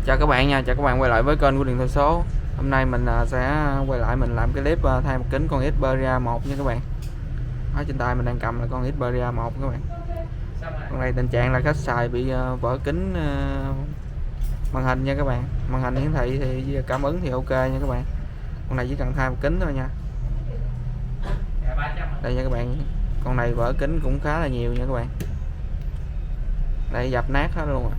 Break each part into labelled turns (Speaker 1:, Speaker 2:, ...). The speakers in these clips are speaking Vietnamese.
Speaker 1: Chào các bạn nha, chào các bạn quay lại với kênh của Điện thoại số. Hôm nay mình sẽ quay lại mình làm cái clip thay một kính con Xperia 1 nha các bạn. Ở trên tay mình đang cầm là con Xperia 1 các bạn. Con này tình trạng là khách xài bị vỡ kính màn hình nha các bạn. Màn hình hiển thị thì cảm ứng thì ok nha các bạn. Con này chỉ cần thay một kính thôi nha. Đây nha các bạn. Con này vỡ kính cũng khá là nhiều nha các bạn. Đây dập nát hết luôn à.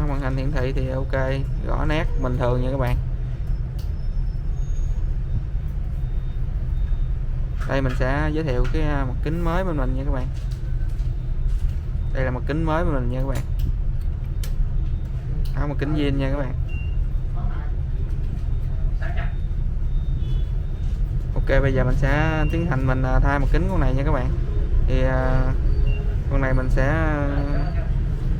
Speaker 1: Màn hình hiển thị thì ok, gõ nét bình thường nha các bạn. Đây mình sẽ giới thiệu cái mặt kính mới bên mình nha các bạn. Đây là mặt kính mới bên mình nha các bạn. Mặt kính zin nha các bạn. Ok, bây giờ mình sẽ tiến hành mình thay mặt kính con này nha các bạn. Thì con này mình sẽ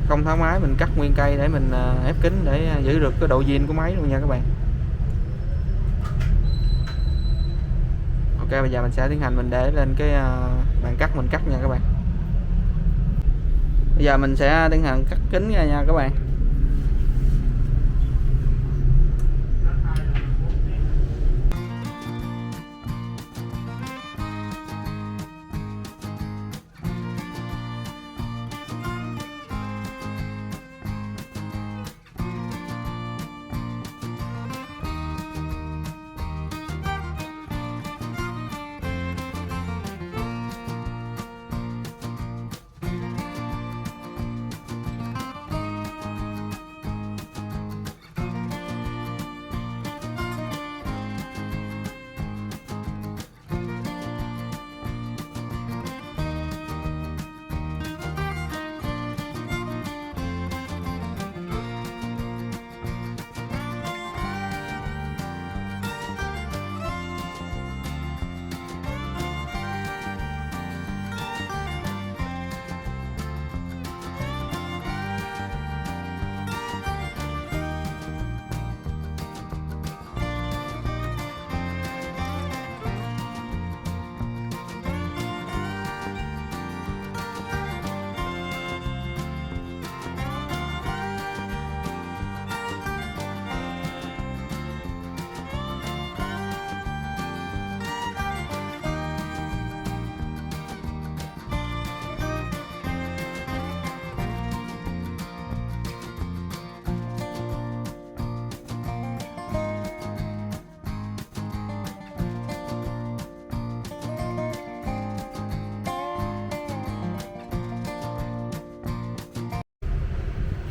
Speaker 1: không tháo máy, mình cắt nguyên cây để mình ép kính để giữ được cái độ zin của máy luôn nha các bạn. Ok, bây giờ mình sẽ tiến hành mình để lên cái bàn cắt mình cắt nha các bạn. Bây giờ mình sẽ tiến hành cắt kính nha các bạn.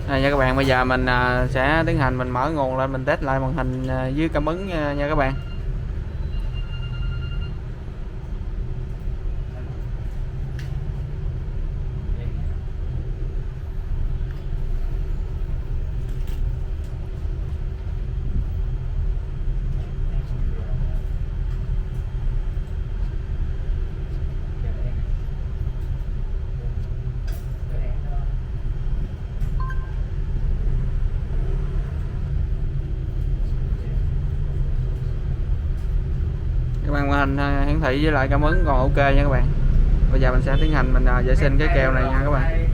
Speaker 1: Đây nha các bạn, bây giờ mình sẽ tiến hành mình mở nguồn lên mình test lại màn hình dưới cảm ứng nha các bạn. Các bạn, màn hình hiển thị với lại cảm ứng còn ok nha các bạn. Bây giờ mình sẽ tiến hành mình vệ sinh cái keo này nha các bạn.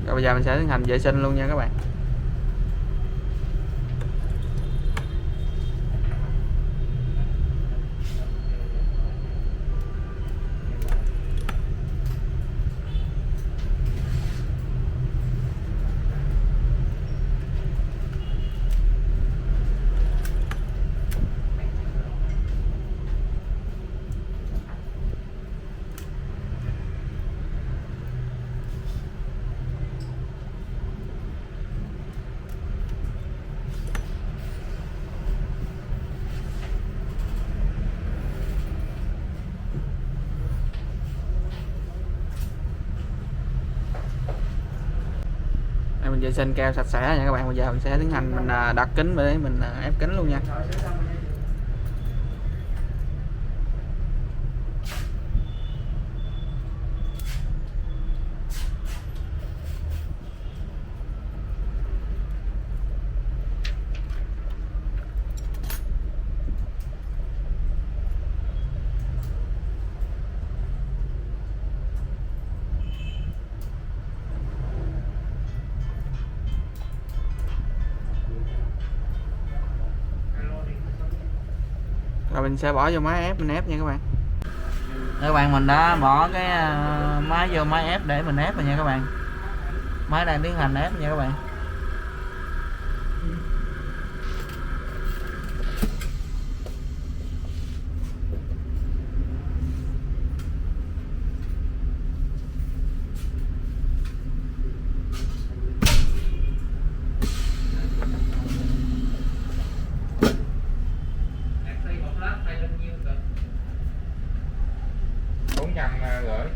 Speaker 1: Rồi bây giờ mình sẽ tiến hành vệ sinh luôn nha các bạn. Mình vệ sinh keo sạch sẽ nha các bạn. Bây giờ mình sẽ tiến hành mình đặt kính để mình ép kính luôn nha. Rồi mình sẽ bỏ vô máy ép mình ép nha các bạn. Các bạn mình đã bỏ cái máy vô máy ép để mình ép rồi nha các bạn. Máy đang tiến hành ép nha các bạn.
Speaker 2: Gửi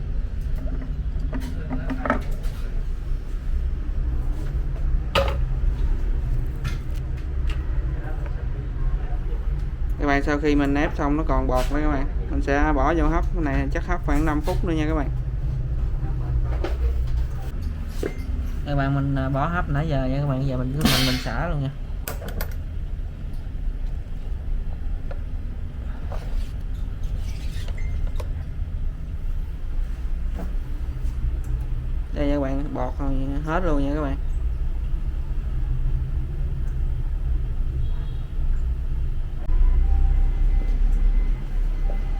Speaker 1: Các bạn, sau khi mình ép xong nó còn bọt nữa các bạn, mình sẽ bỏ vô hấp. Cái này chắc hấp khoảng 5 phút nữa nha các bạn. Các bạn, mình bỏ hấp nãy giờ nha các bạn, giờ mình cứ mình xả luôn nha. Đây nha các bạn, bọt hết luôn nha các bạn.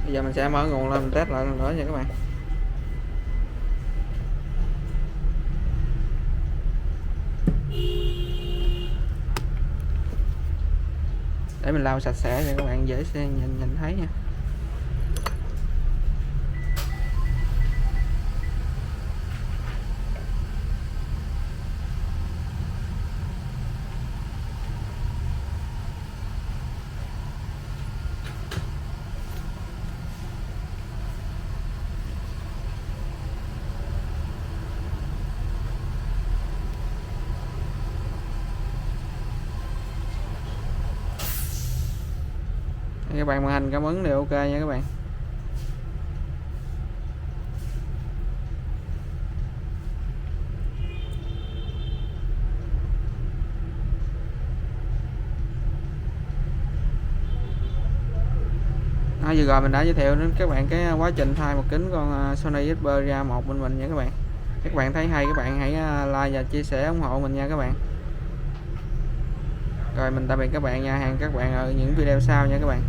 Speaker 1: Bây giờ mình sẽ mở nguồn lên mình test lại lần nữa nha các bạn. Để mình lau sạch sẽ cho các bạn dễ nhìn thấy nha. Các bạn, màn hình cảm ứng đều ok nha các bạn. Vừa rồi mình đã giới thiệu đến các bạn cái quá trình thay một kính con Sony Xperia 1 bên mình nha các bạn. Các bạn thấy hay các bạn hãy like và chia sẻ ủng hộ mình nha các bạn. Rồi mình tạm biệt các bạn nha, hẹn các bạn ở những video sau nha các bạn.